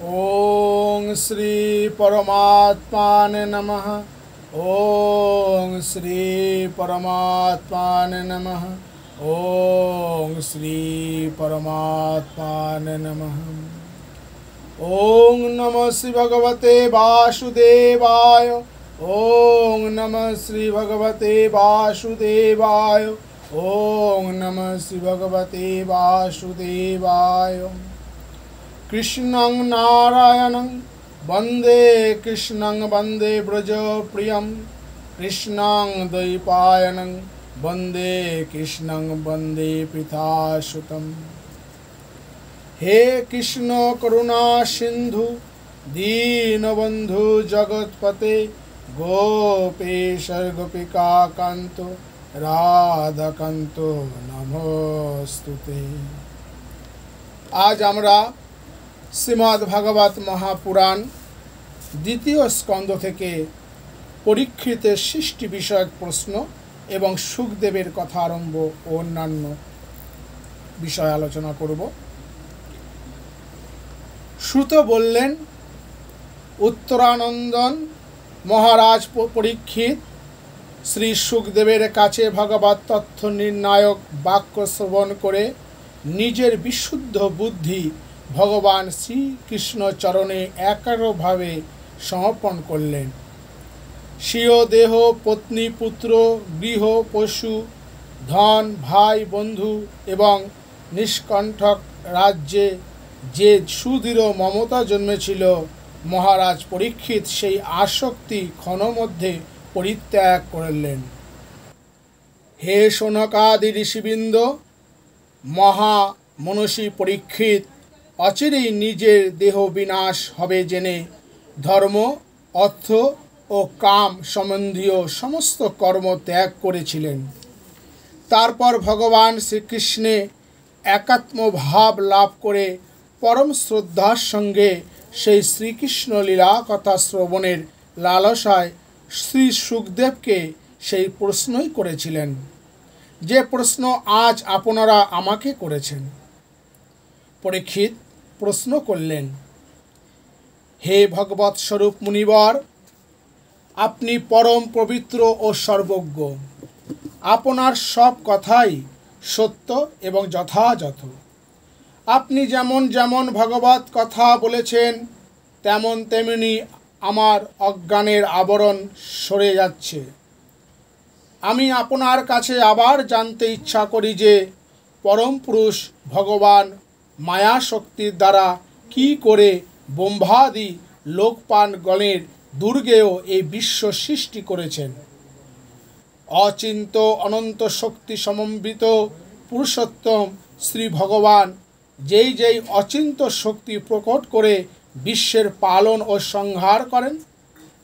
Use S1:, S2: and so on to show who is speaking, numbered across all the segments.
S1: ओम श्री परमात्माने नमः। ओम श्री परमात्माने नमः। ओम श्री परमात्माने नमः। ओम नमः श्री भगवते वासुदेवाय। ओम नमः श्री भगवते वासुदेवाय। ओम नमः श्री भगवते वासुदेवाय। कृष्णं नारायणं वन्दे कृष्णं वन्दे व्रजप्रियं। कृष्णं द्वैपायनं वन्दे कृष्णं वन्दे पितासुतं। हे कृष्ण करुणा सिंधु दीनबंधु जगतपते गोपेश गोपिका कांतो राधाकांतो नमोस्तुते। आज আমরা শ্রীমদ্ ভাগবত মহাপুরাণ দ্বিতীয় স্কন্ধ থেকে পরীক্ষিতের সৃষ্টি বিষয়ক প্রশ্ন এবং সুখদেবের কথা আরম্ভ ও অন্যান্য বিষয় আলোচনা করব। সুত বললেন, উত্তরানন্দন মহারাজ পরীক্ষিত শ্রী সুখদেবের কাছে ভগবত তথ্য নির্ণায়ক বাক্য শ্রবণ করে নিজের বিশুদ্ধ বুদ্ধি ভগবান শ্রীকৃষ্ণ চরণে একাগ্রভাবে সমর্পণ করলেন। স্বীয় দেহ, পত্নী, পুত্র, গৃহ, পশু, ধন, ভাই, বন্ধু এবং নিষ্কণ্ঠক রাজ্যে যে সুদৃঢ় মমতা জন্মেছিল, মহারাজ পরীক্ষিত সেই আসক্তি ক্ষণমধ্যে পরিত্যাগ করলেন। হে শৌনকাদি ঋষিবৃন্দ, মহা মনীষী পরীক্ষিত অচিরেই নিজের দেহ বিনাশ হবে জেনে ধর্ম, অর্থ ও কাম সম্বন্ধীয় সমস্ত কর্ম ত্যাগ করেছিলেন। তারপর ভগবান শ্রীকৃষ্ণে একাত্ম ভাব লাভ করে পরম শ্রদ্ধার সঙ্গে সেই শ্রীকৃষ্ণ লীলা কথা শ্রবণের লালসায় শ্রী সুখদেবকে সেই প্রশ্নই করেছিলেন, যে প্রশ্ন আজ আপনারা আমাকে করেছেন। পরীক্ষিত প্রশ্ন করলেন, হে ভগবৎ স্বরূপ মুনিবর, আপনি পরম পবিত্র ও সর্বজ্ঞ। আপনার সব কথাই সত্য এবং যথাযথ। আপনি যেমন যেমন ভগবৎ কথা বলেছেন, তেমন তেমনি আমার অজ্ঞানের আবরণ সরে যাচ্ছে। আমি আপনার কাছে আবার জানতে ইচ্ছা করি যে পরম পুরুষ ভগবান মায়া শক্তির দ্বারা কি করে ব্রহ্মাদি লোকপালগণের দুর্গেও এই বিশ্ব সৃষ্টি করেছেন। অচিন্ত অনন্ত শক্তি সমন্বিত পুরুষোত্তম শ্রী ভগবান যেই যেই অচিন্ত শক্তি প্রকট করে বিশ্বের পালন ও সংহার করেন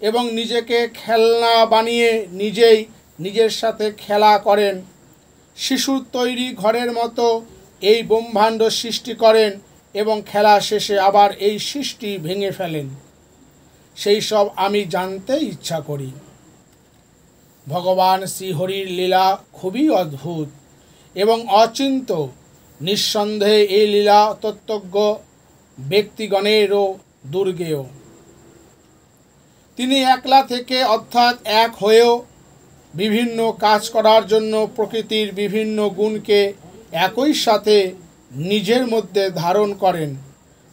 S1: এবং নিজেকে খেলনা বানিয়ে নিজেই নিজের সাথে খেলা করেন, শিশুর তৈরি ঘরের মতো এই ব্রহ্মাণ্ড সৃষ্টি করেন এবং খেলা শেষে আবার এই সৃষ্টি ভেঙে ফেলেন, সেই সব আমি জানতে ইচ্ছা করি। ভগবান শ্রীহরির লীলা খুবই অদ্ভুত এবং অচিন্ত। নিঃসন্দেহে এই লীলা তত্ত্বজ্ঞ ব্যক্তিগণেরও দুর্গেয়। তিনি একলা থেকে অর্থাৎ এক হয়েও বিভিন্ন কাজ করার জন্য প্রকৃতির বিভিন্ন গুণকে একই সাথে নিজের মধ্যে ধারণ করেন,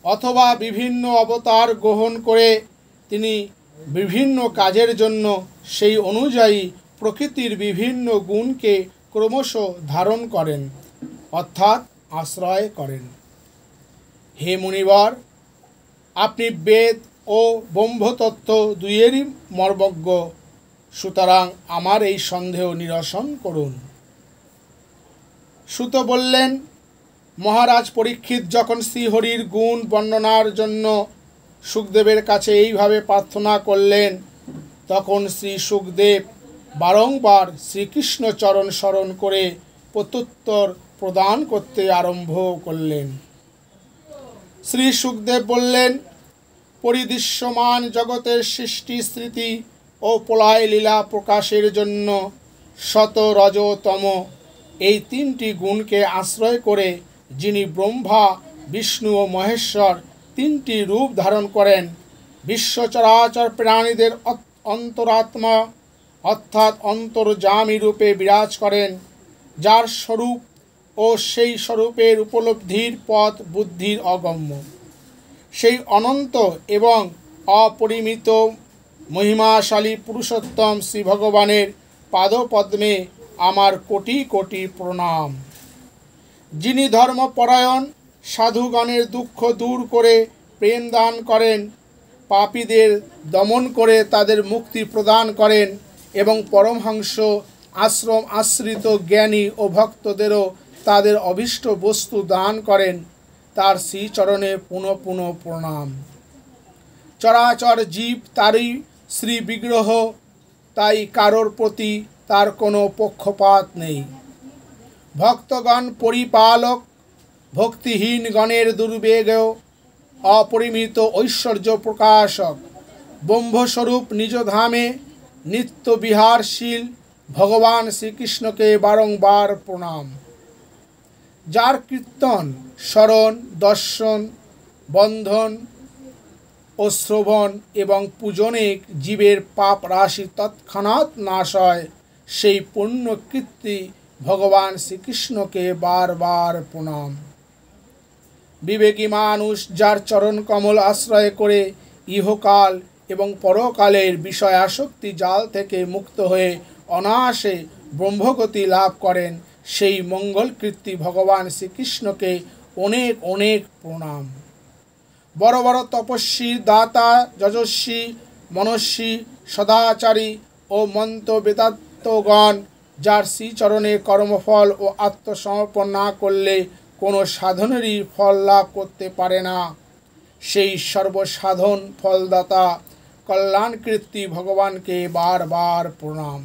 S1: অথবা বিভিন্ন অবতার গ্রহণ করে তিনি বিভিন্ন কাজের জন্য সেই অনুযায়ী প্রকৃতির বিভিন্ন গুণকে ক্রমশ ধারণ করেন অর্থাৎ আশ্রয় করেন। হে মুনিবর, আপনি বেদ ও ব্রহ্মতত্ত্ব দুইয়েরই মর্মজ্ঞ, সুতরাং আমার এই সন্দেহ নিরসন করুন। সুত বললেন, মহারাজ পরীক্ষিত যখন শ্রীহরির গুণ বর্ণনার জন্য সুখদেবের কাছে এইভাবে প্রার্থনা করলেন, তখন শ্রী সুখদেব বারংবার শ্রীকৃষ্ণ চরণ স্মরণ করে প্রত্যুত্তর প্রদান করতে আরম্ভ করলেন। শ্রী সুখদেব বললেন, পরিদৃশ্যমান জগতের সৃষ্টি, স্মৃতি ও প্রলয় লীলা প্রকাশের জন্য শত রজ তম এই তিনটি গুণকে আশ্রয় করে যিনি ব্রহ্মা, বিষ্ণু ও মহেশ্বর তিনটি রূপ ধারণ করেন। বিশ্ব চরাচর প্রাণীদের অন্তরাত্মা অর্থাৎ অন্তর্যামী রূপে বিরাজ করেন, যার স্বরূপ ও সেই স্বরূপের উপলব্ধির পথ বুদ্ধির অগম্য। সেই অনন্ত এবং অপরিমিত মহিমাশালী পুরুষোত্তম শ্রী ভগবানের পাদপদ্মে আমার কোটি কোটি প্রণাম। যিনি ধর্মপরায়ণ সাধুগণের দুঃখ দূর করে প্রেম দান করেন, পাপীদের দমন করে তাদের মুক্তি প্রদান করেন এবং পরমহংস আশ্রম আশ্রিত জ্ঞানী ও ভক্তদেরও তাদের অভীষ্ট বস্তু দান করেন, তার শ্রীচরণে পুনঃ পুনঃ প্রণাম। চরাচর জীব তারই শ্রী বিগ্রহ, তাই কারোর প্রতি তার কোনো পক্ষপাত নেই। ভক্তগণ পরিপালক, ভক্তিহীন গণের দুর্বেগেও অপরিমিত ঐশ্বর্য প্রকাশক, ব্রহ্মস্বরূপ নিজ ধামে নিত্য বিহারশীল ভগবান শ্রীকৃষ্ণকে বারংবার প্রণাম। যার কীর্তন, স্মরণ, দর্শন, বন্ধন ও শ্রবণ এবং পূজনে জীবের পাপ রাশি তৎক্ষণাৎ নাশ হয়, সেই পুণ্যকীর্তি ভগবান শ্রীকৃষ্ণকে বারবার প্রণাম। বিবেকী মানুষ যার চরণ কমল আশ্রয় করে ইহকাল এবং পরকালের বিষয় আসক্তি জাল থেকে মুক্ত হয়ে অনায়াসে ব্রহ্মগতি লাভ করেন, সেই মঙ্গলকীর্তি ভগবান শ্রীকৃষ্ণকে অনেক অনেক প্রণাম। বড় বড় তপস্বী, দাতা, যশস্বী, মনস্বী, সদাচারী ও মন্ত্রবেদান্তগণ যার শ্রীচরণে কর্মফল ও আত্মসমর্পণ না করলে কোনো সাধনেরই ফল লাভ করতে পারে না, সেই সর্বসাধন ফলদাতা কল্যাণকীর্তি ভগবানকে বারবার প্রণাম।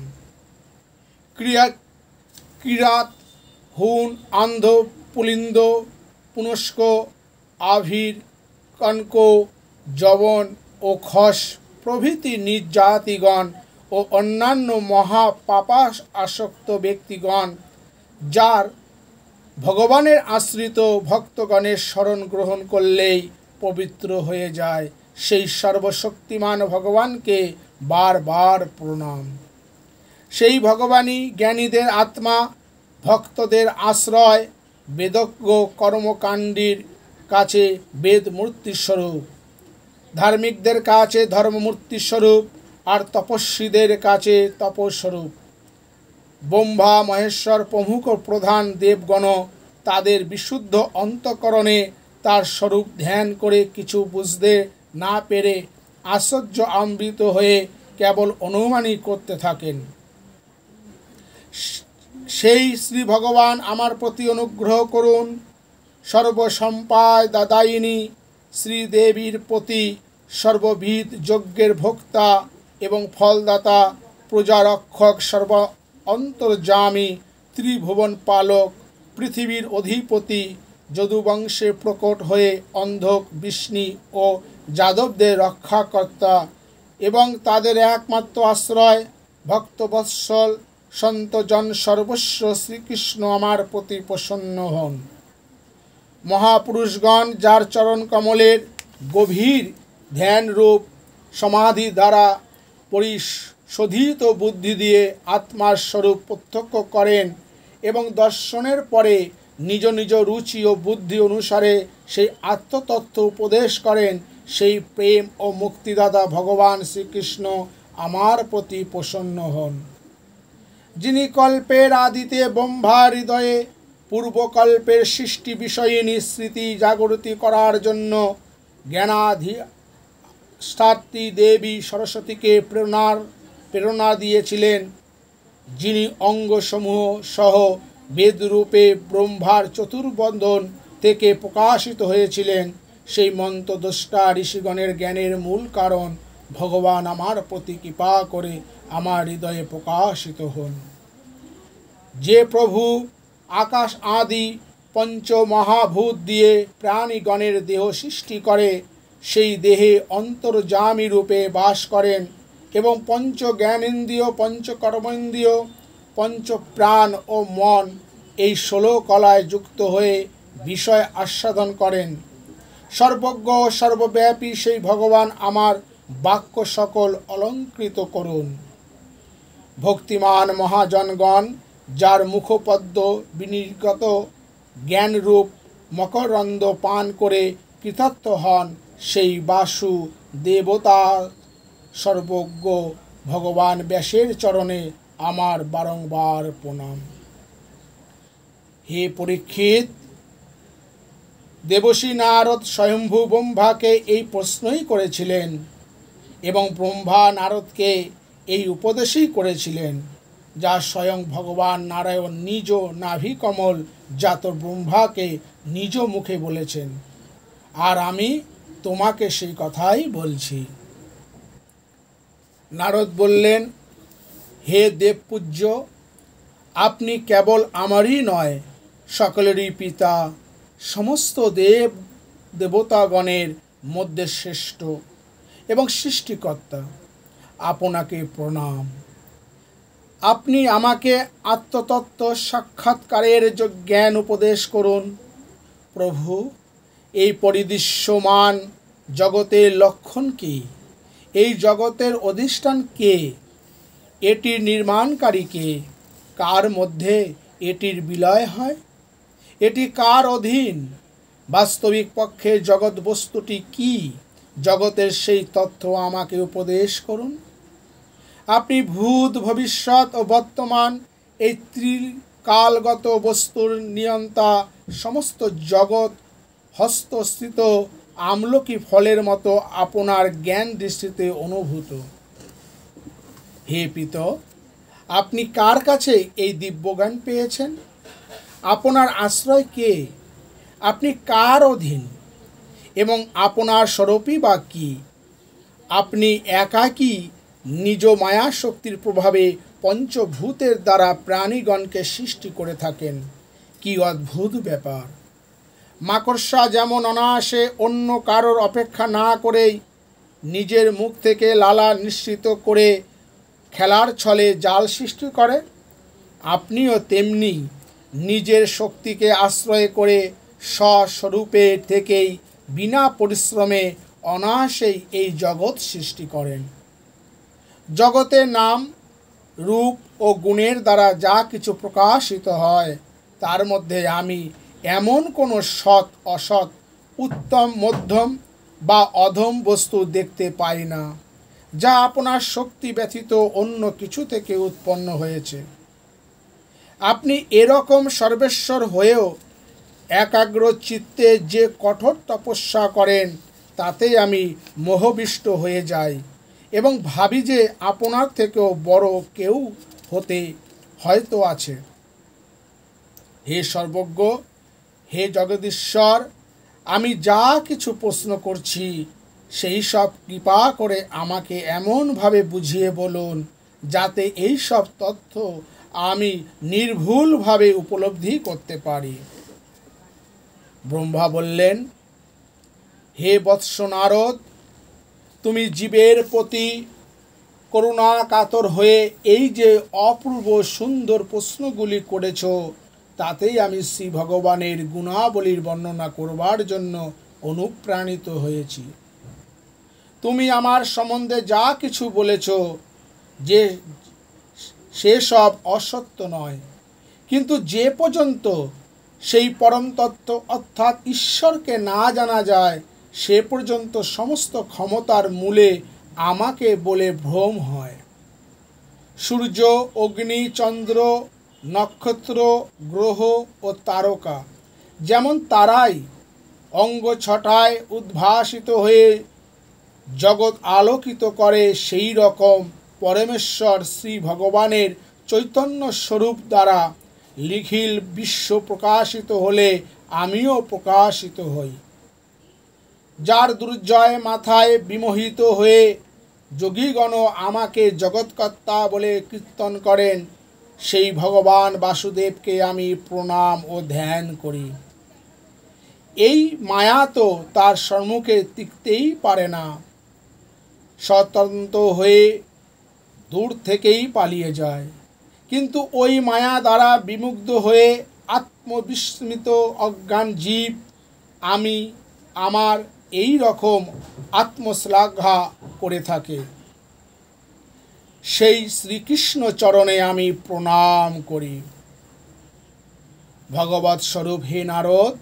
S1: কিরাত, হুন, আন্ধ, পুলিন্দ, পুনস্ক, আভির, কনক, যবন ও খস প্রভৃতি নিজ জাতিগণ ও অন্যান্য মহাপাপাস আসক্ত ব্যক্তিগণ যার ভগবানের আশ্রিত ভক্তগণের শরণ গ্রহণ করলেই পবিত্র হয়ে যায়, সেই সর্বশক্তিমান ভগবানকে বারবার প্রণাম। সেই ভগবানই জ্ঞানীদের আত্মা, ভক্তদের আশ্রয়, বেদজ্ঞ কর্মকাণ্ডীর কাছে বেদ মূর্তিস্বরূপ, ধার্মিকদের কাছে ধর্মমূর্তিস্বরূপ, আর তপস্বীদের কাছে তপস্বরূপ। ব্রহ্মা, মহেশ্বর প্রমুখ প্রধান দেবগণ তাদের বিশুদ্ধ অন্তঃকরণে তার স্বরূপ ধ্যান করে কিছু বুঝতে না পেরে আশ্চর্য আম্বিত হয়ে কেবল অনুমানই করতে থাকেন। সেই শ্রী ভগবান আমার প্রতি অনুগ্রহ করুন। সর্বসম্পাদায়িনী শ্রীদেবীর প্রতি সর্ববিধ যজ্ঞের ভোক্তা এবং ফলদাতা, প্রজারক্ষক, সর্ব অন্তর্যামী, ত্রিভুবন পালক, পৃথিবীর অধিপতি, যদুবংশে প্রকট হয়ে অন্ধক, বিষ্ণু ও যাদবদের রক্ষাকর্তা এবং তাদের একমাত্র আশ্রয়, ভক্তবৎসল সন্তজন সর্বস্ব শ্রীকৃষ্ণ আমার প্রতি প্রসন্ন হন। মহাপুরুষগণ যার চরণ কমলের গভীর ধ্যানরূপ সমাধি দ্বারা পরিশোধিত বুদ্ধি দিয়ে আত্মার স্বরূপ প্রত্যক্ষ করেন এবং দর্শনের পরে নিজ নিজ রুচি ও বুদ্ধি অনুসারে সেই আত্মতত্ত্ব উপদেশ করেন, সেই প্রেম ও মুক্তিদাতা ভগবান শ্রীকৃষ্ণ আমার প্রতি প্রসন্ন হন। যিনি কল্পের আদিতে ব্রহ্মা হৃদয়ে পূর্বকল্পের সৃষ্টি বিষয়িনী স্মৃতি জাগরতি করার জন্য জ্ঞানাধিষ্ঠাত্রী দেবী সরস্বতীকে প্রেরণা দিয়েছিলেন, যিনি অঙ্গসমূহ সহ বেদরূপে ব্রহ্মার চতুর্বন্ধন থেকে প্রকাশিত হয়েছিলেন, সেই মন্ত্রদ্রষ্টা ঋষিগণের জ্ঞানের মূল কারণ ভগবান আমার প্রতি কৃপা করে আমার হৃদয়ে প্রকাশিত হন। যে প্রভু আকাশ আদি পঞ্চমহাভূত দিয়ে প্রাণীগণের দেহ সৃষ্টি করে, সেই দেহে অন্তর্যামী রূপে বাস করেন এবং পঞ্চ জ্ঞানেন্দ্রিয়, পঞ্চকর্মেন্দ্রিয়, পঞ্চপ্রাণ ও মন এই 16 কলায় যুক্ত হয়ে বিষয় আস্বাদন করেন। সর্বজ্ঞ সর্বব্যাপী সেই ভগবান আমার বাক্য সকল অলঙ্কৃত করুন। ভক্তিমান মহাজনগণ যার মুখপদ্ম বিনির্গত জ্ঞানরূপ মকরন্দ পান করে কৃতার্থ হন, সেই বাসু দেবতা সর্বজ্ঞ ভগবান ব্যাসের চরণে আমার বারংবার প্রণাম। হে পরীক্ষিত, দেবর্ষি নারদ স্বয়ম্ভু ব্রহ্মাকে এই প্রশ্নই করেছিলেন এবং ব্রহ্মা নারদকে এই উপদেশই করেছিলেন, যা স্বয়ং ভগবান নারায়ণ নিজ নাভিকমল জাত ব্রহ্মাকে নিজ মুখে বলেছেন, আর আমি তোমাকে সেই কথাই বলছি। নারদ বললেন, হে দেবপূজ্য, আপনি কেবল আমারই নয়, সকলেরই পিতা, সমস্ত দেব দেবতাগণের মধ্যে শ্রেষ্ঠ এবং সৃষ্টিকর্তা। আপনাকে প্রণাম। আপনি আমাকে আত্মতত্ত্ব সাক্ষাৎকারের জ্ঞান উপদেশ করুন। প্রভু, এই পরিদৃশ্যমান জগতের লক্ষণ কী? এই জগতের অধিষ্ঠান কে? এটির নির্মাণকারী কে? কার মধ্যে এটির বিলয় হয়? এটি কার অধীন? বাস্তবিক পক্ষে জগৎ বস্তুটি কি? জগতের সেই তথ্য আমাকে উপদেশ করুন। আপনি ভূত, ভবিষ্যৎ ও বর্তমান এই ত্রিকালগত বস্তুর নিয়ন্তা, সমস্ত জগৎ হস্তস্থিত আমলকি ফলের মতো আপনার জ্ঞান দৃষ্টিতে অনুভূত। হে পিত, আপনি কার কাছে এই দিব্যজ্ঞান পেয়েছেন? আপনার আশ্রয় কে? আপনি কার অধীন এবং আপনার স্বরূপই বা কী? আপনি একাকী নিজ মায়া শক্তির প্রভাবে পঞ্চভূতের দ্বারা প্রাণীগণকে সৃষ্টি করে থাকেন। কি অদ্ভুত ব্যাপার! মাকড়সা যেমন অনায়াসে অন্য কারোর অপেক্ষা না করেই নিজের মুখ থেকে লালা নিঃসৃত করে খেলার ছলে জাল সৃষ্টি করে, আপনিও তেমনি নিজের শক্তিকে আশ্রয় করে স্বস্বরূপে থেকেই বিনা পরিশ্রমে অনায়াসেই এই জগৎ সৃষ্টি করেন। জগতের নাম, রূপ ও গুণের দ্বারা যা কিছু প্রকাশিত হয়, তার মধ্যে আমি এমন কোনো সৎ অসৎ, উত্তম মধ্যম বা অধম বস্তু দেখতে পাই না, যা আপনার শক্তি ব্যতীত অন্য কিছু থেকে উৎপন্ন হয়েছে। আপনি এরকম সর্বেশ্বর হয়েও একাগ্র চিত্তে যে কঠোর তপস্যা করেন, তাতেই আমি মোহবিষ্ট হয়ে যাই এবং ভাবি যে আপনার থেকেও বড় কেউ হতে হয়তো আছে। হে সর্বজ্ঞ, হে জগদীশ্বর, আমি যা কিছু প্রশ্ন করছি সেই সব কৃপা করে আমাকে এমনভাবে বুঝিয়ে বলুন, যাতে এই সব তথ্য আমি নির্ভুলভাবে উপলব্ধি করতে পারি। ব্রহ্মা বললেন, হে বৎস নারদ, তুমি জীবের প্রতি করুণা কাতর হয়ে এই যে অপূর্ব সুন্দর প্রশ্নগুলি করেছ, তাতেই আমি শ্রী ভগবানের গুণাবলীর বর্ণনা করবার জন্য অনুপ্রাণিত হয়েছি। তুমি আমার সম্বন্ধে যা কিছু বলেছ যে সেসব অসত্য নয়, কিন্তু যে পর্যন্ত সেই পরম তত্ত্ব অর্থাৎ ঈশ্বরকে না জানা যায়, সে পর্যন্ত সমস্ত ক্ষমতার মূলে আমাকে বলে ভ্রম হয়। সূর্য, অগ্নি, চন্দ্র, নক্ষত্র, গ্রহ ও তারকা যেমন তারাই অঙ্গ ছটায় উদ্ভাসিত হয়ে জগৎ আলোকিত করে, সেই রকম পরমেশ্বর শ্রী ভগবানের চৈতন্য স্বরূপ দ্বারা নিখিল বিশ্ব প্রকাশিত হলে আমিও প্রকাশিত হই। যার দুর্জয় মাথায় বিমোহিত হয়ে যোগীগণ আমাকে জগৎকর্তা বলে কীর্তন করেন, সেই ভগবান বাসুদেবকে আমি প্রণাম ও ধ্যান করি। এই মায়া তো তার সম্মুখে টিকতেই পারে না, স্বতন্ত্র হয়ে দূর থেকেই পালিয়ে যায়। কিন্তু ওই মায়া দ্বারা বিমুগ্ধ হয়ে আত্মবিস্মৃত অজ্ঞান জীব আমি আমার এই রকম আত্মশ্লাঘা করে থাকে, সেই শ্রীকৃষ্ণ চরণে আমি প্রণাম করি। ভগবৎ স্বরূপ হে নারদ,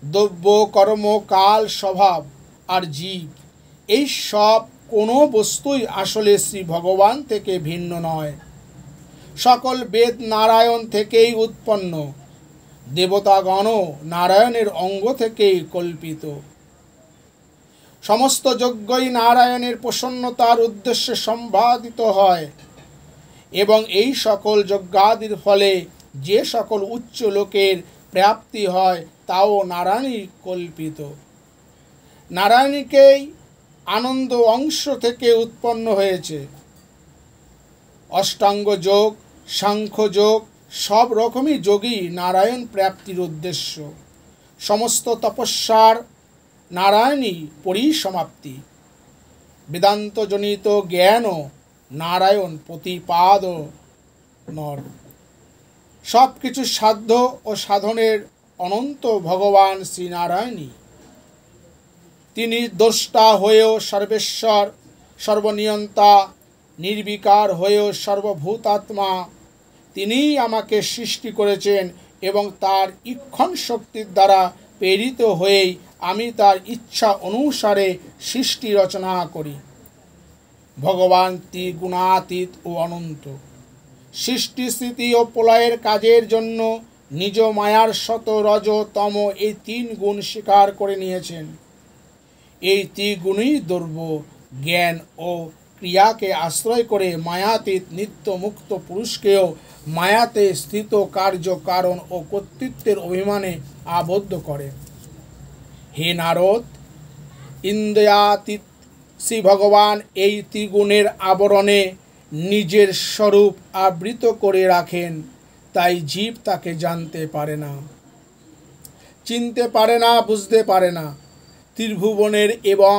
S1: দ্রব্য, কর্ম, কাল, স্বভাব আর জীব, এই সব কোনো বস্তুই আসলে শ্রী ভগবান থেকে ভিন্ন নয়। সকল বেদ নারায়ণ থেকেই উৎপন্ন, দেবতাগণও নারায়ণের অঙ্গ থেকেই কল্পিত। সমস্ত যজ্ঞই নারায়ণের প্রসন্নতার উদ্দেশ্যে সম্পাদিত হয় এবং এই সকল যজ্ঞাদির ফলে যে সকল উচ্চ লোকের প্রাপ্তি হয় তাও নারায়ণই কল্পিত। নারায়ণীকেই আনন্দ অংশ থেকে উৎপন্ন হয়েছে। অষ্টাঙ্গ যোগ, সাংখ্য যোগ, সব রকমই যোগই নারায়ণ প্রাপ্তির উদ্দেশ্য। সমস্ত তপস্যার নারায়ণই পরিসমাপ্তি। বেদান্তজনিত জ্ঞানও নারায়ণ প্রতিপাদ নর। সব কিছু সাধ্য ও সাধনের অনন্ত ভগবান শ্রীনারায়ণই। তিনি দ্রষ্টা হয়েও সর্বেশ্বর, সর্বনিয়ন্তা, নির্বিকার হয়েও সর্বভূতাত্মা। তিনিই আমাকে সৃষ্টি করেছেন এবং তার ইক্ষণ শক্তির দ্বারা প্রেরিত হয়েই আমি তার ইচ্ছা অনুসারে সৃষ্টি রচনা করি। ভগবান ত্রিগুণাতীত ও অনন্ত। সৃষ্টি, স্থিতি ও প্রলয়ের কাজের জন্য নিজ মায়ার সত, রজ, তম এই তিন গুণ স্বীকার করে নিয়েছেন। এই ত্রিগুণই দ্রব্য, জ্ঞান ও ক্রিয়াকে আশ্রয় করে মায়াতীত নিত্য মুক্ত পুরুষকেও মায়াতে স্থিত কার্য, কারণ ও কর্তৃত্বের অভিমানে আবদ্ধ করে। হে নারদ, ইন্দ্রিয়াতীত শ্রী ভগবান এই ত্রিগুণের আবরণে নিজের স্বরূপ আবৃত করে রাখেন, তাই জীব তাকে জানতে পারে না, চিনতে পারে না, বুঝতে পারে না। ত্রিভুবনের এবং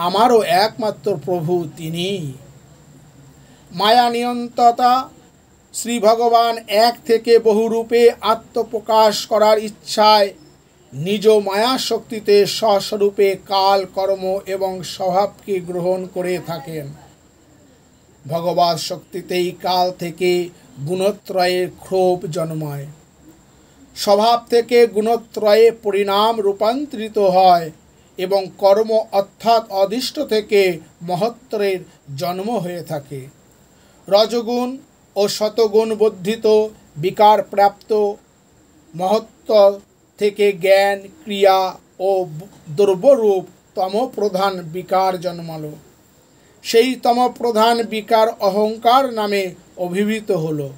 S1: আমারও একমাত্র প্রভু তিনিই। মায়া নিয়ন্ত্রতা শ্রী ভগবান এক থেকে বহুরূপে আত্মপ্রকাশ করার ইচ্ছায় নিজ মায়া শক্তিতে স্বস্বরূপে কাল, কর্ম এবং স্বভাবকে গ্রহণ করে থাকেন। ভগবৎ শক্তিতেই কাল থেকে গুণত্রয়ের ক্ষোভ জন্মায়, স্বভাব থেকে গুণত্রয়ে পরিণাম রূপান্তরিত হয় এবং কর্ম অর্থাৎ অদৃষ্ট থেকে মহত্ত্বের জন্ম হয়ে থাকে। রজগুণ ও শতগুণ বর্ধিত বিকার প্রাপ্ত মহত্ত্ব থেকে জ্ঞান, ক্রিয়া ও দ্রব্যরূপ তমপ্রধান বিকার জন্মালো। সেই তমপ্রধান বিকার অহংকার নামে অভিহিত হলো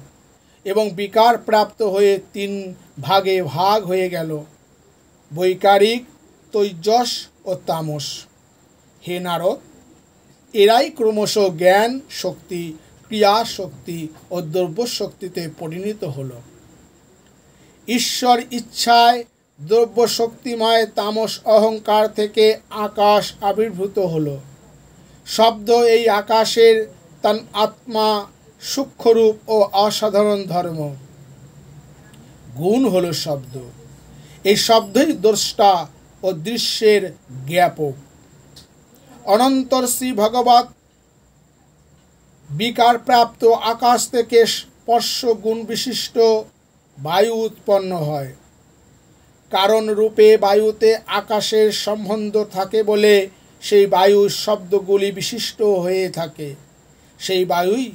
S1: এবং বিকার প্রাপ্ত হয়ে তিন ভাগে ভাগ হয়ে গেল, বৈকারিক, তৈজস ও তামস। হে নারদ, এরাই ক্রমশ জ্ঞান শক্তি, ক্রিয়া শক্তি ও দ্রব্য শক্তিতে পরিণত হলো। ঈশ্বর ইচ্ছায় দ্রব্য শক্তিময় তামস অহংকার থেকে আকাশ আবির্ভূত হলো। শব্দ এই আকাশের তার আত্মা, সূক্ষ্মরূপ ও অসাধারণ ধর্ম। গুণ হলো শব্দ। এই শব্দই দ্রষ্টা ও দৃশ্যের জ্ঞাপক। অনন্তর শ্রী ভগবৎ বিকার প্রাপ্ত আকাশ থেকে স্পর্শ গুণ বিশিষ্ট বায়ু উৎপন্ন হয়। কারণ রূপে বায়ুতে আকাশের সম্বন্ধ থাকে বলে সেই বায়ু শব্দগুলি বিশিষ্ট হয়ে থাকে। সেই বায়ুই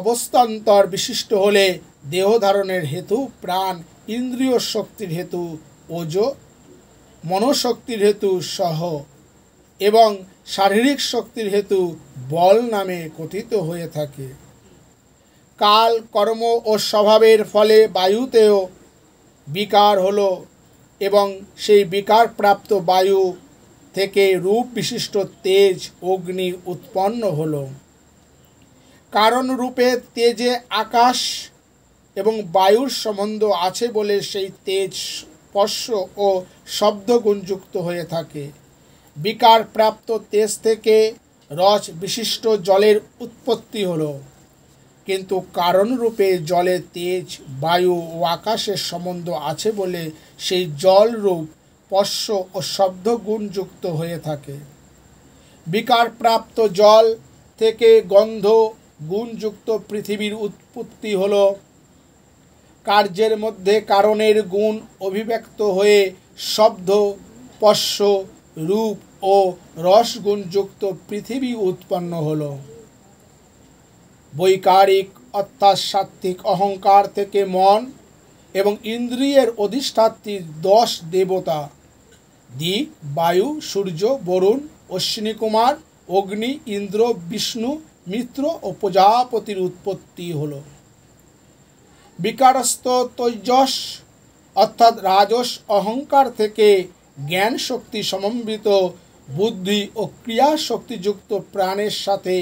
S1: অবস্থান্তর বিশিষ্ট হলে দেহ ধারণের হেতু প্রাণ, ইন্দ্রিয় শক্তির হেতু ওজ, মনোশক্তির হেতু সহ এবং শারীরিক শক্তির হেতু বল নামে কথিত হয়ে থাকে। কাল, কর্ম ও স্বভাবের ফলে বায়ুতেও বিকার হলো এবং সেই বিকার প্রাপ্ত বায়ু থেকে রূপ বিশিষ্ট তেজ, অগ্নি উৎপন্ন হলো। কারণ রূপে তেজে আকাশ এবং বায়ুর সম্বন্ধ আছে বলে সেই তেজ স্পর্শ ও শব্দগুণযুক্ত হয়ে থাকে। বিকার প্রাপ্ত তেজ থেকে রস বিশিষ্ট জলের উৎপত্তি হলো, কিন্তু কারণ রূপে জলে তেজ, বায়ু ও আকাশের সম্বন্ধ আছে বলে সেই জল রূপ স্পর্শ ও শব্দ গুণযুক্ত হয়ে থাকে। বিকারপ্রাপ্ত জল থেকে গন্ধ গুণযুক্ত পৃথিবীর উৎপত্তি হল। কার্যের মধ্যে কারণের গুণ অভিব্যক্ত হয়ে শব্দ, স্পর্শ, রূপ ও রসগুণযুক্ত পৃথিবী উৎপন্ন হল। বৈকারিক অর্থাৎ সাত্ত্বিক অহংকার থেকে মন এবং ইন্দ্রিয়ের অধিষ্ঠাত্রী 10 দেবতা দিক, বায়ু, সূর্য, বরুণ, অশ্বিনী কুমার, অগ্নি, ইন্দ্র, বিষ্ণু, মিত্র ও প্রজাপতির উৎপত্তি হল। বিকারস্থ তৈজস অর্থাৎ রাজস অহংকার থেকে জ্ঞান শক্তি সমন্বিত বুদ্ধি ও ক্রিয়া শক্তিযুক্ত প্রাণের সাথে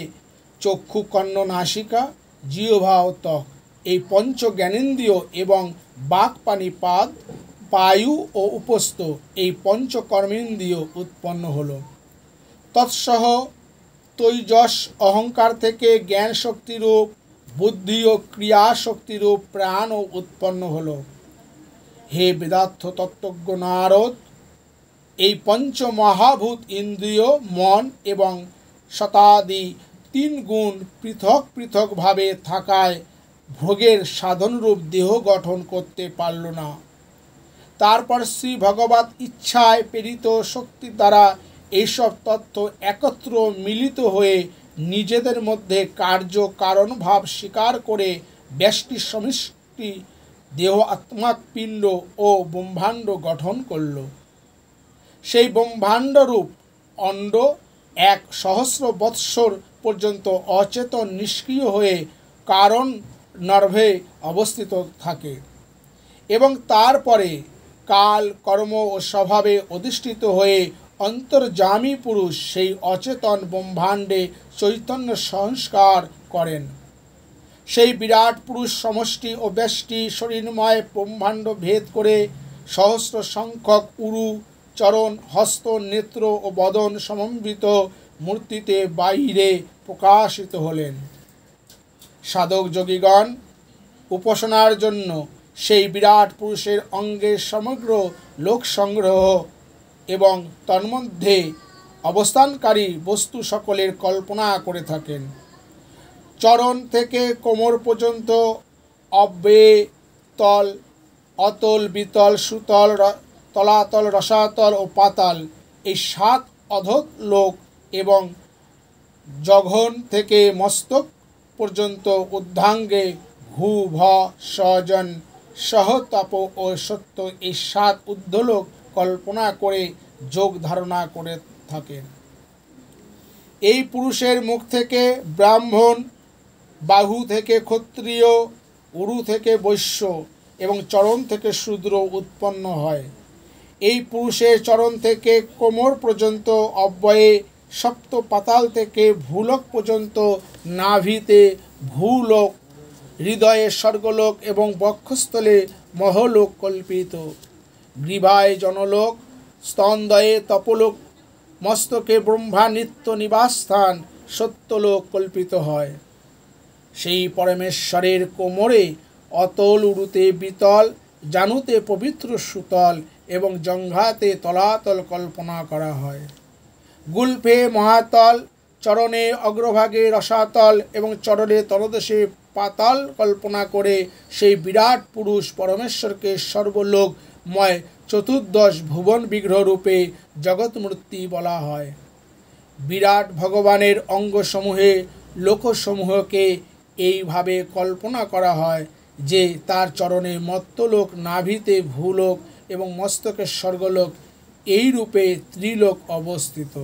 S1: চক্ষু, কর্ণ, নাসিকা, জিহ্বা ও ত্বক এই পঞ্চ জ্ঞানেন্দ্রিয় এবং বাক, পানি, পাদ, বায়ু ও উপস্থ এই পঞ্চ কর্মেন্দ্রিয় উৎপন্ন হল। তৎসহ তৈজস অহংকার থেকে জ্ঞান শক্তিরূপ বুদ্ধি ও ক্রিয়া শক্তিরূপ প্রাণও উৎপন্ন হল। হে বেদার্থ তত্ত্বজ্ঞ নারদ, এই পঞ্চ মহাভূত ইন্দ্রিয়, মন এবং শতাদি 3 গুণ পৃথক পৃথকভাবে থাকায় ভোগের সাধনরূপ দেহ গঠন করতে পারল না। তারপর শ্রী ভগবত ইচ্ছায় প্রেরিত শক্তি দ্বারা এইসব তত্ত্ব একত্র মিলিত হয়ে নিজেদের মধ্যে কার্য কারণ ভাব স্বীকার করে ব্যষ্টি সমষ্টি দেহ, আত্মাক পিণ্ড ও ব্রহ্মাণ্ড গঠন করল। সেই ব্রহ্মাণ্ডরূপ অণ্ড 1 সহস্র বৎসর পর্যন্ত অচেতন নিষ্ক্রিয় হয়ে কারণ নার্ভে অবস্থিত থাকে এবং তারপরে কাল, কর্ম ও স্বভাবে অধিষ্ঠিত হয়ে অন্তর্যামী পুরুষ সেই অচেতন ব্রহ্মাণ্ডে চৈতন্য সংস্কার করেন। সেই বিরাট পুরুষ সমষ্টি ও ব্যষ্টি শরীরময় ব্রহ্মাণ্ড ভেদ করে সহস্র সংখ্যক উরু, চরণ, হস্ত, নেত্র ও বদন সমন্বিত মূর্তিতে বাইরে প্রকাশিত হলেন। সাধক যোগীগণ উপাসনার জন্য সেই বিরাট পুরুষের অঙ্গে সমগ্র লোক সংগ্রহ এবং তন্মধ্যে অবস্থানকারী বস্তু সকলের কল্পনা করে থাকেন। চরণ থেকে কোমর পর্যন্ত অব্যয় তল, অতল, বিতল, সুতল, তলাতল, রসাতল ও পাতাল এই 7 অধোৎ লোক এবং জঘন থেকে মস্তক পর্যন্ত ঊর্ধ্বাঙ্গে ভূ, ভ, সজন, সহ, তপ ও সত্য এই 7 ঊর্ধ্বলোক কল্পনা করে যোগ ধারণা করে থাকেন। এই পুরুষের মুখ থেকে ব্রাহ্মণ, বাহু থেকে ক্ষত্রিয়, উরু থেকে বৈশ্য এবং চরণ থেকে শূদ্র উৎপন্ন হয়। এই পুরুষের চরণ থেকে কোমর পর্যন্ত অব্যয়ে, সপ্ত পাতাল থেকে ভূলোক পর্যন্ত নাভিতে ভূলোক, হৃদয়ে স্বর্গলোক এবং বক্ষস্থলে মহলোক কল্পিত। গ্রীবায় জনলোক, স্তনদয়ে তপলোক, মস্তকে ব্রহ্মা নিত্য নিবাসস্থান সত্যলোক কল্পিত হয়। সেই পরমেশ্বরের কোমরে অতল, উরুতে বিতল, জানুতে পবিত্র সুতল এবং জঙ্ঘাতে তলাতল কল্পনা করা হয়। গুল্ফে মহাতল, চরণে অগ্রভাগে রসাতল এবং চরণে তলদেশে পাতাল কল্পনা করে সেই বিরাট পুরুষ পরমেশ্বরকে সর্বলোকময় 14 ভুবন বিগ্রহ রূপে জগৎমূর্তি বলা হয়। বিরাট ভগবানের অঙ্গসমূহে লোকসমূহকে এইভাবে কল্পনা করা হয় যে তার চরণে মর্ত্যলোক, নাভিতে ভূলোক এবং মস্তকে স্বর্গলোক এই রূপে ত্রিলোক অবস্থিত।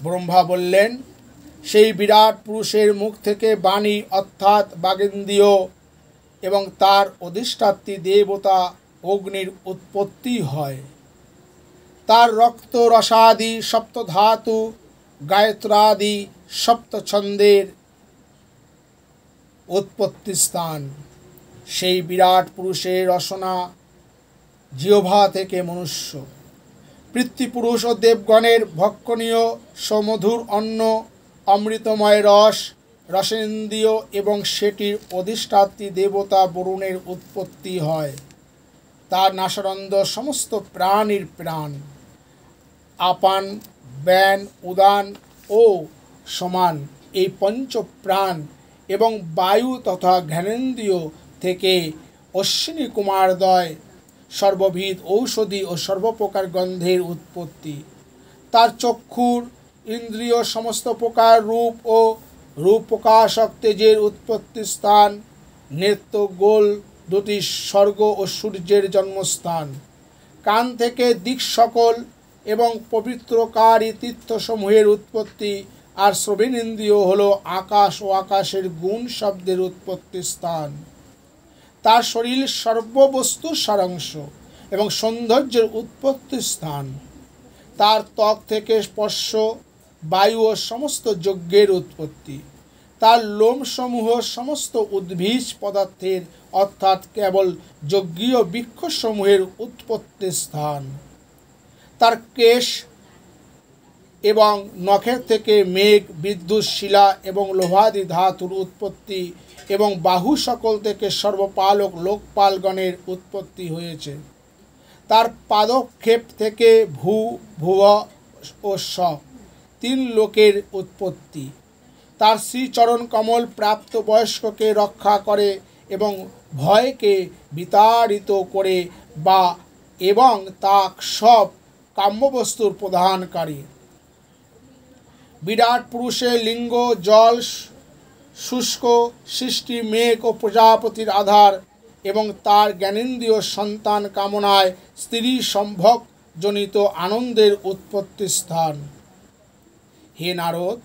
S1: ব্রহ্মা বললেন, সেই বিরাট পুরুষের মুখ থেকে বাণী অর্থাৎ বাগেন্দ্রিয় এবং তার অধিষ্ঠাত্রী দেবতা অগ্নির উৎপত্তি হয়। তার রক্ত, রসাদি, সপ্তধাতু, গায়ত্রাদি সপ্তছন্দের উৎপত্তি স্থান। সেই বিরাট পুরুষের রসনা জিহ্বা থেকে মনুষ্য, পিতৃপুরুষ ও দেবগণের ভক্ষণীয় সমধুর অন্ন, অমৃতময় রস, রসেন্দ্রিয় এবং সেটির অধিষ্ঠাত্রী দেবতা বরুণের উৎপত্তি হয়। তার নাসারন্ধ সমস্ত প্রাণীর প্রাণ। আপান, ব্যান, উদান ও সমান এই পঞ্চপ্রাণ এবং বায়ু তথা জ্ঞানেন্দ্রিয় থেকে অশ্বিনী কুমারদ্বয় সর্ববিধ ঔষধি ও সর্বপ্রকার গন্ধের উৎপত্তি। তার চক্ষুর ইন্দ্রিয় সমস্ত প্রকার রূপ ও রূপ প্রকাশক তেজের উৎপত্তি স্থান। নেত্র গোল দুটি স্বর্গ ও সূর্যের জন্মস্থান। কান থেকে দিক সকল এবং পবিত্রকারী তীর্থসমূহের উৎপত্তি। আর শ্রবণেন্দ্রিয় হল আকাশ ও আকাশের গুণ শব্দের উৎপত্তি স্থান। তার শরীর সর্ববস্তুর সারাংশ এবং সৌন্দর্যের উৎপত্তি স্থান। তার ত্বক থেকে স্পর্শ, বায়ু ও সমস্ত যজ্ঞের উৎপত্তি। তার লোমসমূহ সমস্ত উদ্ভিজ পদার্থের অর্থাৎ কেবল যজ্ঞীয় বৃক্ষসমূহের উৎপত্তি স্থান। তার কেশ এবং নখের থেকে মেঘ, বিদ্যুৎ, শিলা এবং লোহাদি ধাতুর উৎপত্তি এবং বাহু সকল থেকে সর্বপালক লোকপালগণের উৎপত্তি হয়েছে। তার পাদক্ষেপ থেকে ভূ, ভুব ও স তিন লোকের উৎপত্তি। তার শ্রীচরণ কমল প্রাপ্ত বয়স্ককে রক্ষা করে এবং ভয়কে বিতাড়িত করে বা এবং তা সব কাম্যবস্তুর প্রদানকারী। বিরাট পুরুষের লিঙ্গ জল, শুষ্ক সৃষ্টি, মেঘ ও প্রজাপতির আধার এবং তার জ্ঞানেন্দ্রিয় সন্তান কামনায় স্ত্রী সম্ভোগ জনিত আনন্দের উৎপত্তি স্থান। হে নারদ,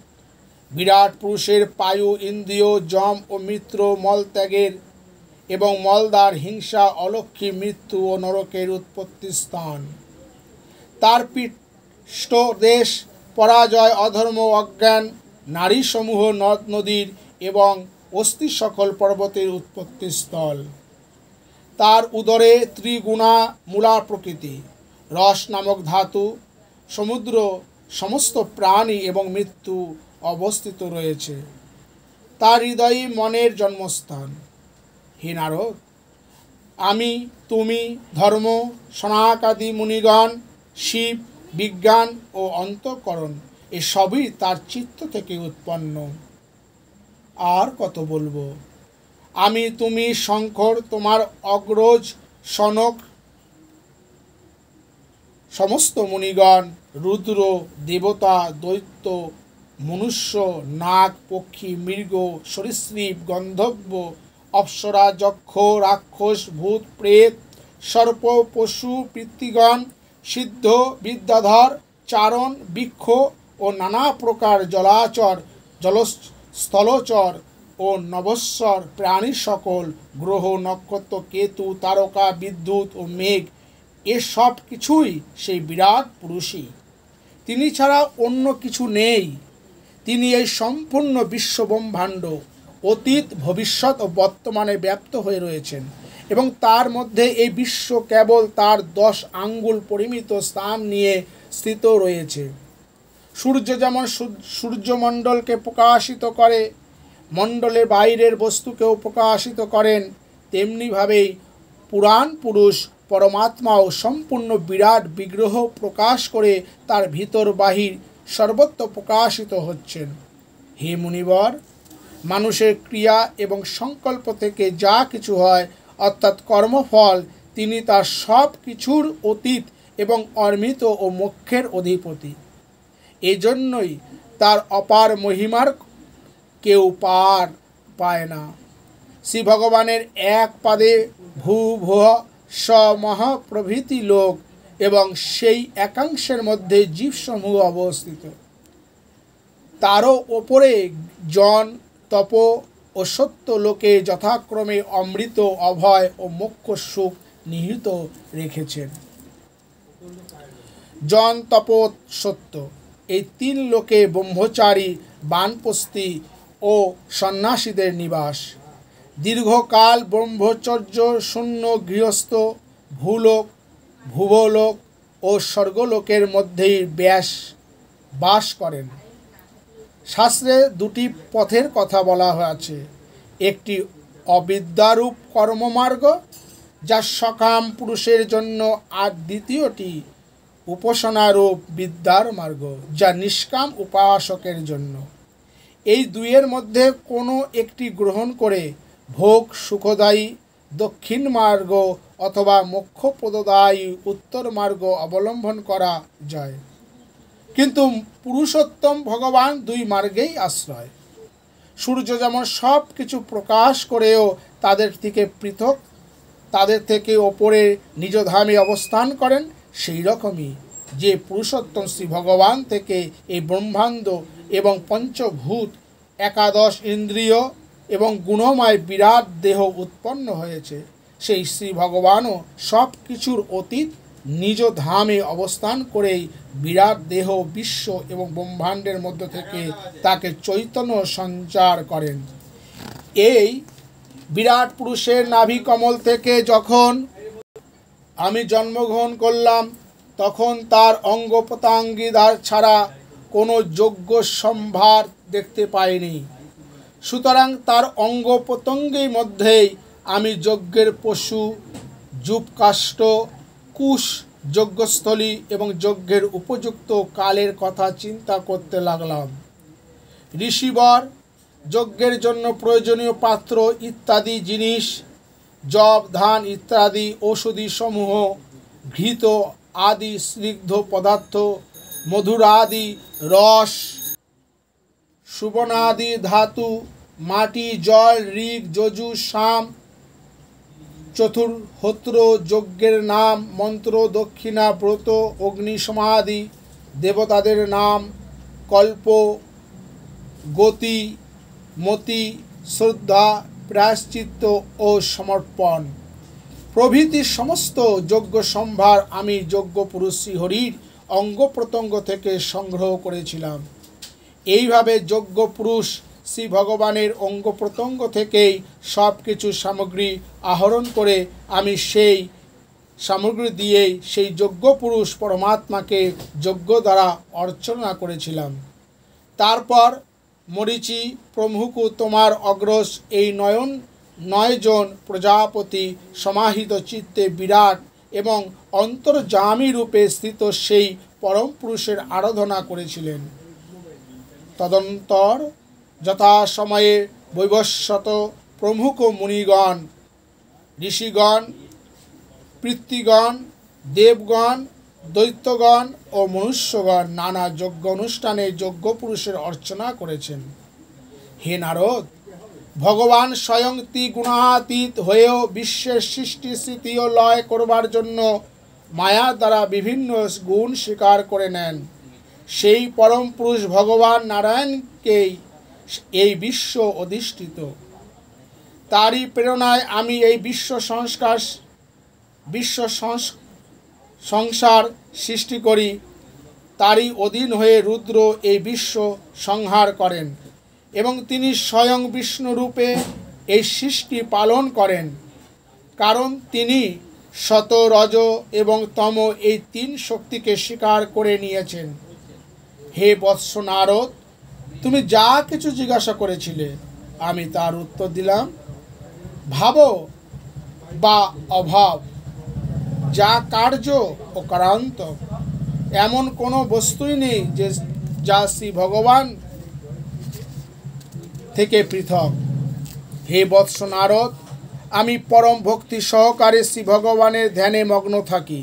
S1: বিরাট পুরুষের পায়ু ইন্দ্রিয় যম ও মিত্র মলত্যাগের এবং মলদার হিংসা, অলক্ষ্মী, মৃত্যু ও নরকের উৎপত্তি স্থান। তার পৃষ্ঠ দেশ পরাজয়, অধর্ম, অজ্ঞান, নারীসমূহ, নদ নদীর এবং অস্থি সকল পর্বতের উৎপত্তি স্থল। তার উদরে ত্রিগুণা মূলা প্রকৃতি, রস নামক ধাতু, সমুদ্র, সমস্ত প্রাণী এবং মৃত্যু অবস্থিত রয়েছে। তার হৃদয়ে মনের জন্মস্থান। হে নারদ, আমি, তুমি, ধর্ম, সনাকাদি মুনিগণ, শিব, বিজ্ঞান ও অন্তঃকরণ এসবই তার চিত্ত থেকে উৎপন্ন। আর কত বলবো? আমি, তুমি, শঙ্কর, তোমার অগ্রজ, সনক, সমস্ত মুনিগণ, রুদ্র, দেবতা, দৈত্য, মনুষ্য, নাগ, পক্ষী, মৃগ, সরীসৃপ, গন্ধর্ব, অপ্সরা, যক্ষ, রাক্ষস, ভূত, প্রেত, সর্প, পশু, পিতৃগণ, সিদ্ধ, বিদ্যাধর, চারণ, বৃক্ষ ও নানা প্রকার জলাচর, স্থলচর ও নভস্বর প্রাণী সকল, গ্রহ, নক্ষত্র, কেতু, তারকা, বিদ্যুৎ ও মেঘ এসব কিছুই সেই বিরাট পুরুষই। তিনি ছাড়া অন্য কিছু নেই। তিনি এই সম্পূর্ণ বিশ্বব্রহ্মাণ্ড অতীত, ভবিষ্যৎ ও বর্তমানে ব্যাপ্ত হয়ে রয়েছেন এবং তার মধ্যে এই বিশ্ব কেবল তার 10 আঙ্গুল পরিমিত স্থান নিয়ে স্থিত রয়েছে। সূর্য যেমন সূর্যমণ্ডলকে প্রকাশিত করে, মণ্ডলের বাইরের বস্তুকেও প্রকাশিত করেন, তেমনিভাবেই পুরাণ পুরুষ পরমাত্মাও সম্পূর্ণ বিরাট বিগ্রহ প্রকাশ করে তার ভিতর বাহির সর্বত্র প্রকাশিত হচ্ছেন। হে মুনিবর, মানুষের ক্রিয়া এবং সংকল্প থেকে যা কিছু হয় অর্থাৎ কর্মফল, তিনি তার সব কিছুর অতীত এবং অমৃত ও মোক্ষের অধিপতি। এই জন্যই তার অপার মহিমার কেউ পার পায় না। শ্রী ভগবানের এক পাদে ভূ ভুহ স মহ প্রভৃতি লোক এবং সেই একাংশের মধ্যে জীবসমূহ অবস্থিত। তারও ওপরে জন, তপ ও সত্য লোকে যথাক্রমে অমৃত, অভয় ও মোক্ষ সুখ নিহিত রেখেছেন। জন, তপ, সত্য এই 3 লোকে ব্রহ্মচারী, বানপ্রস্থী ও সন্ন্যাসীদের নিবাস। দীর্ঘকাল ব্রহ্মচর্য শূন্য গৃহস্থ ভূলোক, ভুবলোক ও স্বর্গলোকের মধ্যেই বাস করেন। শাস্ত্রে 2টি পথের কথা বলা হয়েছে। একটি অবিদ্যারূপ কর্মমার্গ, যা সকাম পুরুষের জন্য, আর দ্বিতীয়টি উপাসনারূপ বিদ্যার মার্গ, যা নিষ্কাম উপাসকের জন্য। এই দুইয়ের মধ্যে কোনো একটি গ্রহণ করে ভোগ সুখদায়ী দক্ষিণ মার্গ অথবা মোক্ষপ্রদদায়ী উত্তর মার্গ অবলম্বন করা যায়। কিন্তু পুরুষোত্তম ভগবান দুই মার্গেই আশ্রয়। সূর্য যেমন সব কিছু প্রকাশ করেও তাদের থেকে পৃথক, তাদের থেকে ওপরে নিজ ধামে অবস্থান করেন, সেই রকমই যে পুরুষোত্তম শ্রী ভগবান থেকে এই ব্রহ্মাণ্ড এবং পঞ্চভূত, একাদশ ইন্দ্রিয় এবং গুণময় বিরাট দেহ উৎপন্ন হয়েছে, সেই শ্রী ভগবানও সব কিছুর অতীত নিজ ধামে অবস্থান করেই বিরাট দেহ, বিশ্ব এবং ব্রহ্মাণ্ডের মধ্য থেকে তাকে চৈতন্য সঞ্চার করেন। এই বিরাট পুরুষের নাভি কমল থেকে যখন আমি জন্মগ্রহণ করলাম, তখন তার অঙ্গ প্রত্যঙ্গীদার ছাড়া কোনো যজ্ঞ সম্ভার দেখতে পাইনি। সুতরাং তার অঙ্গ প্রত্যঙ্গের মধ্যেই আমি যজ্ঞের পশু, যূপকাষ্ঠ, কুশ, যজ্ঞস্থলী এবং যজ্ঞের উপযুক্ত কালের কথা চিন্তা করতে লাগলাম। ঋষিবর যজ্ঞের জন্য প্রয়োজনীয় পাত্র ইত্যাদি জিনিস, জব, ধান ইত্যাদি ঔষধি সমূহ, ঘৃত আদি স্নিগ্ধ পদার্থ, মধুরাদি রস, সুবর্ণাদি ধাতু, মাটি, জল, ঋগ, যজু, সাম, চতুর্হোত্র, যজ্ঞের নাম, মন্ত্র, দক্ষিণা, ব্রত, অগ্নি সমাধি, দেবতাদের নাম, কল্প, গতি, মতি, শ্রদ্ধা, প্রায়শ্চিত্ত ও সমর্পণ প্রভৃতি সমস্ত যজ্ঞ সম্ভার আমি যজ্ঞ পুরুষ শ্রীহরির অঙ্গ প্রত্যঙ্গ থেকে সংগ্রহ করেছিলাম। এইভাবে যজ্ঞ পুরুষ শ্রী ভগবানের অঙ্গ প্রত্যঙ্গ থেকেই সব কিছু সামগ্রী আহরণ করে আমি সেই সামগ্রী দিয়েই সেই যজ্ঞ পুরুষ পরমাত্মাকে যজ্ঞ দ্বারা অর্চনা করেছিলাম। তারপর মরীচি প্রমুখ তোমার অগ্রজ এই 9 জন প্রজাপতি সমাহিত চিত্তে বিরাট এবং অন্তর্যামী রূপে স্থিত সেই পরম পুরুষের আরাধনা করেছিলেন। তদন্তর যথাসময়ে বৈবস্বত প্রমুখ মুনিগণ, ঋষিগণ, পিতৃগণ, দেবগণ, দৈত্যগণ ও মনুষ্যগণ নানা যজ্ঞ অনুষ্ঠানে যজ্ঞ পুরুষের অর্চনা করেছেন। হে নারদ, ভগবান স্বয়ং ত্রিগুণাতীত হয়েও বিশ্বের সৃষ্টি, স্থিতি ও লয় করবার জন্য মায়া দ্বারা বিভিন্ন গুণ স্বীকার করে নেন। সেই পরম পুরুষ ভগবান নারায়ণকেই এই বিশ্ব অধিষ্ঠিত। তারই প্রেরণায় আমি এই সংসার সৃষ্টি করি। তারই অধীন হয়ে রুদ্র এই বিশ্ব সংহার করেন এবং তিনি স্বয়ং বিষ্ণুরূপে এই সৃষ্টি পালন করেন, কারণ তিনি সত, রজ এবং তম এই 3 শক্তিকে স্বীকার করে নিয়েছেন। হে বৎস নারদ, তুমি যা কিছু জিজ্ঞাসা করেছিলে আমি তার উত্তর দিলাম। ভাব বা অভাব, যা কার্য ও কারান্ত, এমন কোনো বস্তুই নেই যা শ্রী ভগবান থেকে পৃথক। হে বৎস নারদ, আমি পরম ভক্তি সহকারে শ্রী ভগবানের ধ্যানে মগ্ন থাকি।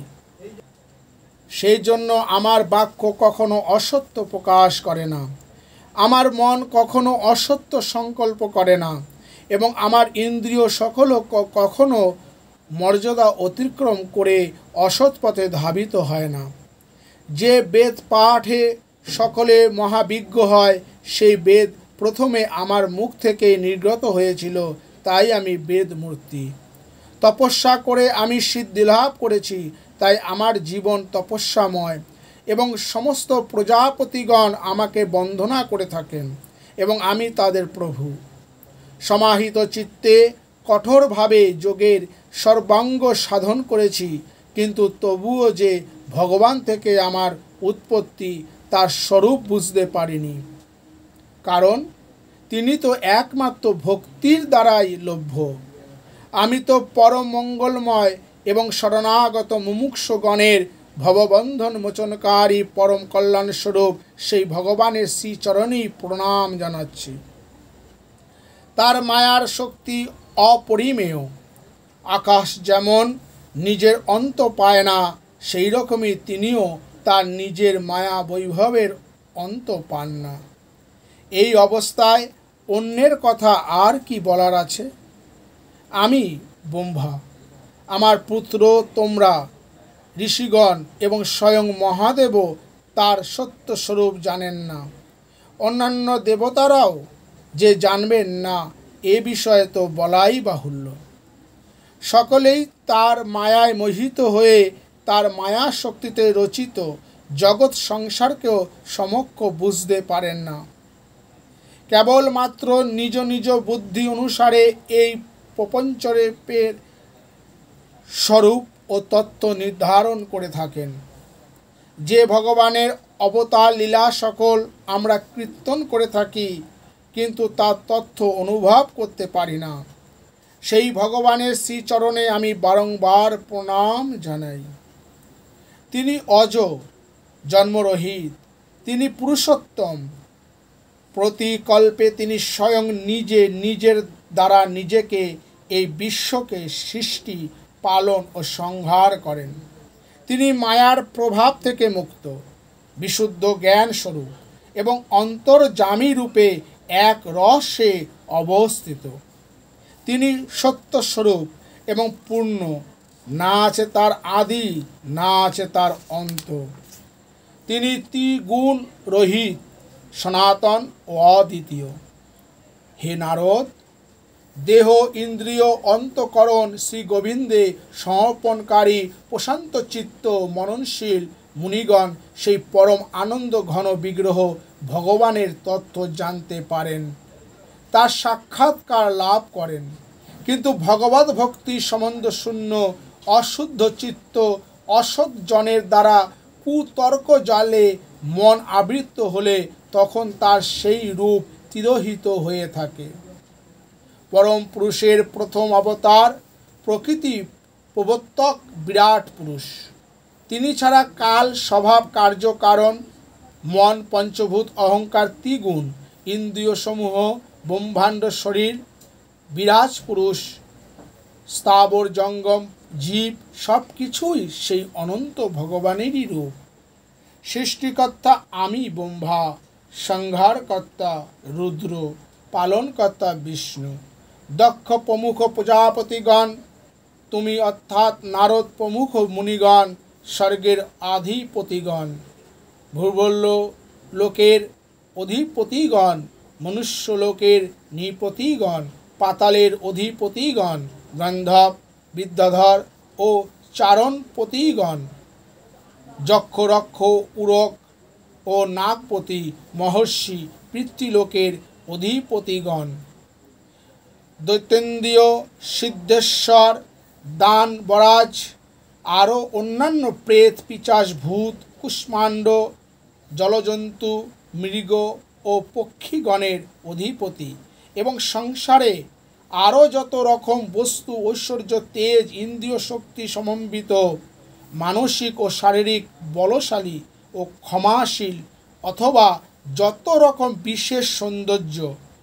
S1: সেই জন্য আমার বাক্য কখনো অসত্য প্রকাশ করে না, আমার মন কখনো অসত্য সংকল্প করে না এবং আমার ইন্দ্রিয় সকল কখনো মর্যাদা অতিক্রম করে অসৎ পথে ধাবিত হয় না। যে বেদ পাঠে সকলে মহাবিজ্ঞ হয়, সেই বেদ প্রথমে আমার মুখ থেকে নির্গত হয়েছিল, তাই আমি বেদ মূর্তি। তপস্যা করে আমি সিদ্ধি লাভ করেছি, তাই আমার জীবন তপস্যাময় এবং সমস্ত প্রজাপতিগণ আমাকে বন্দনা করে থাকেন এবং আমি তাদের প্রভু। সমাহিত চিত্তে কঠোরভাবে যোগের সর্বাঙ্গ সাধন করেছি, কিন্তু তবুও যে ভগবান থেকে আমার উৎপত্তি তার স্বরূপ বুঝতে পারিনি, কারণ তিনি তো একমাত্র ভক্তির দ্বারাই লভ্য। আমি তো পরম মঙ্গলময় এবং শরণাগত মুমুক্ষুগণের ভববন্ধন মোচনকারী পরম কল্যাণ স্বরূপ সেই ভগবানের শ্রীচরণেই প্রণাম জানাচ্ছি। তার মায়ার শক্তি অপরিমেয়। আকাশ যেমন নিজের অন্ত পায় না, সেই রকমই তিনিও তার নিজের মায়া বৈভবের অন্ত পান না। এই অবস্থায় অন্যের কথা আর কি বলার আছে? আমি ব্রহ্মা, আমার পুত্র তোমরা ঋষিগণ এবং স্বয়ং মহাদেবও তার সত্য স্বরূপ জানেন না। অন্যান্য দেবতারাও যে জানবেন না এ বিষয়ে তো বলাই বাহুল্য। সকলেই তার মায়ায় মোহিত হয়ে তার মায়া শক্তিতে রচিত জগৎ সংসারকেও সমক্ষ বুঝতে পারেন না। কেবলমাত্র নিজ নিজ বুদ্ধি অনুসারে এই প্রপঞ্চরূপের স্বরূপ ও তত্ত্ব নির্ধারণ করে থাকেন। যে ভগবানের অবতার লীলা সকল আমরা কীর্তন করে থাকি, কিন্তু তার তথ্য অনুভব করতে পারি না, সেই ভগবানের শ্রীচরণে আমি বারংবার প্রণাম জানাই। তিনি অজ, জন্মরহিত, তিনি পুরুষোত্তম। প্রতিকল্পে তিনি স্বয়ং নিজের দ্বারা নিজেকে এই বিশ্বকে সৃষ্টি, পালন ও সংহার করেন। তিনি মায়ার প্রভাব থেকে মুক্ত, বিশুদ্ধ জ্ঞান স্বরূপ এবং অন্তর্যামী রূপে এক রসে অবস্থিত। তিনি সত্যস্বরূপ এবং পূর্ণ, না আছে তার আদি, না আছে তার অন্ত। তিনি ত্রিগুণ রহিত, সনাতন ও অদ্বিতীয়। হে নারদ, দেহ, ইন্দ্রিয়, অন্তঃকরণ শ্রী গোবিন্দে সমর্পণকারী প্রশান্ত চিত্ত মননশীল মুনিগণ সেই পরম আনন্দ ঘন বিগ্রহ ভগবানের তথ্য জানতে পারেন, তার সাক্ষাৎকার লাভ করেন। কিন্তু ভগবত ভক্তি সম্বন্ধ শূন্য অশুদ্ধ চিত্ত অসৎ জনের দ্বারা কুতর্ক জালে মন আবৃত হলে তখন তার সেই রূপ তিরোহিত হয়ে থাকে। পরম পুরুষের প্রথম অবতার প্রকৃতি প্রবর্তক বিরাট পুরুষ। তিনি ছাড়া কাল, স্বভাব, কার্য, কারণ, মন, পঞ্চভূত, অহংকার, ত্রিগুণ, ইন্দ্রিয় সমূহ, ব্রহ্মাণ্ড, শরীর, বিরাজ পুরুষ, স্থাবর জঙ্গম, জীব সব কিছুই সেই অনন্ত ভগবানেরই রূপ। সৃষ্টিকর্তা আমি ব্রহ্মা, সংহারকর্তা রুদ্র, পালনকর্তা বিষ্ণু। দক্ষ প্রমুখ প্রজাপতিগণ তুমি, অর্থাৎ নারদ প্রমুখ মুনিগণ স্বর্গের আধিপতিগণ, ভূর্বল্য লোকের অধিপতিগণ, মনুষ্যলোকের নৃপতিগণ, পাতালের অধিপতিগণ, গন্ধর্ব, বিদ্যাধর ও চারণপতিগণ, যক্ষ, রক্ষ, উরক ও নাগপতি, মহর্ষি, পিতৃলোকের অধিপতিগণ, দৈতেন্দ্রিয়, সিদ্ধেশ্বর, দান, বরাজ, আরও অন্যান্য প্রেত, পিশাচ, ভূত, কুষ্মাণ্ড, জলজন্তু, মৃগ ও পক্ষীগণের অধিপতি এবং সংসারে আরও যত রকম বস্তু, ঐশ্বর্য, তেজ, ইন্দ্রিয় শক্তি সমন্বিত, মানসিক ও শারীরিক বলশালী ও ক্ষমাশীল, অথবা যত রকম বিশেষ সৌন্দর্য,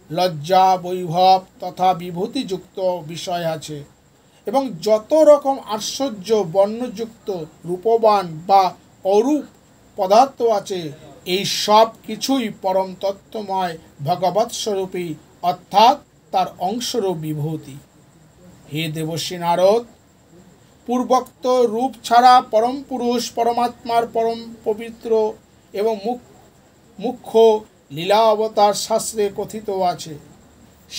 S1: লজ্জা, বৈভব তথা বিভূতিযুক্ত বিষয় আছে এবং যত রকম আশ্চর্য বর্ণযুক্ত রূপবান বা অরূপ পদার্থ আছে, এই সব কিছুই পরম তত্ত্বময় ভগবৎস্বরূপী, অর্থাৎ তার অংশরূপ বিভূতি। হে দেবর্ষি নারদ, পূর্বোক্ত রূপ ছাড়া পরম পুরুষ পরমাত্মার পরম পবিত্র এবং মুখ্য লীলা অবতার শাস্ত্রে কথিত আছে।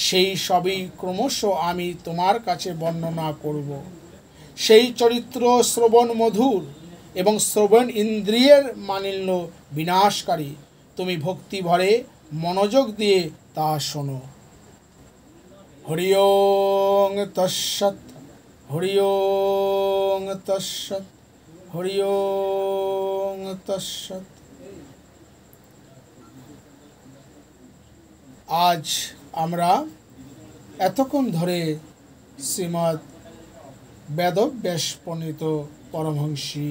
S1: সেই সবই ক্রমশ আমি তোমার কাছে বর্ণনা করব। সেই চরিত্র শ্রবণ মধুর এবং শ্রবণ ইন্দ্রিয়ের মালিন্য বিনাশকারী। তুমি ভক্তি ভরে মনোযোগ দিয়ে তা শোনো। হরি ওং তৎসৎ, হরি ওং তৎসৎ, হরি ওং তৎসৎ। আজ আমরা এতক্ষণ ধরে শ্রীমদ্ বেদব্যাস প্রণীত পরমহংসী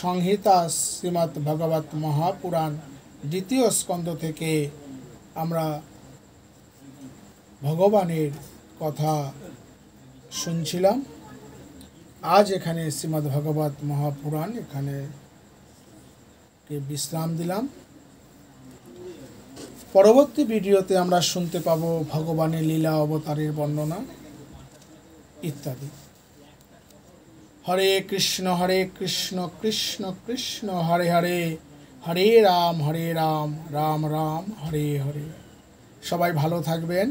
S1: সংহিতা শ্রীমদ্ ভগবত মহাপুরাণ দ্বিতীয় স্কন্ধ থেকে আমরা ভগবানের কথা শুনছিলাম। আজ এখানে শ্রীমদ্ ভগবত মহাপুরাণ এখানে বিশ্রাম দিলাম। পরবর্তী ভিডিওতে আমরা শুনতে পাব ভগবানের লীলা অবতারের বর্ণনা ইত্যাদি। হরে কৃষ্ণ কৃষ্ণ কৃষ্ণ হরে হরে, হরে রাম রাম রাম হরে হরে। সবাই ভালো থাকবেন।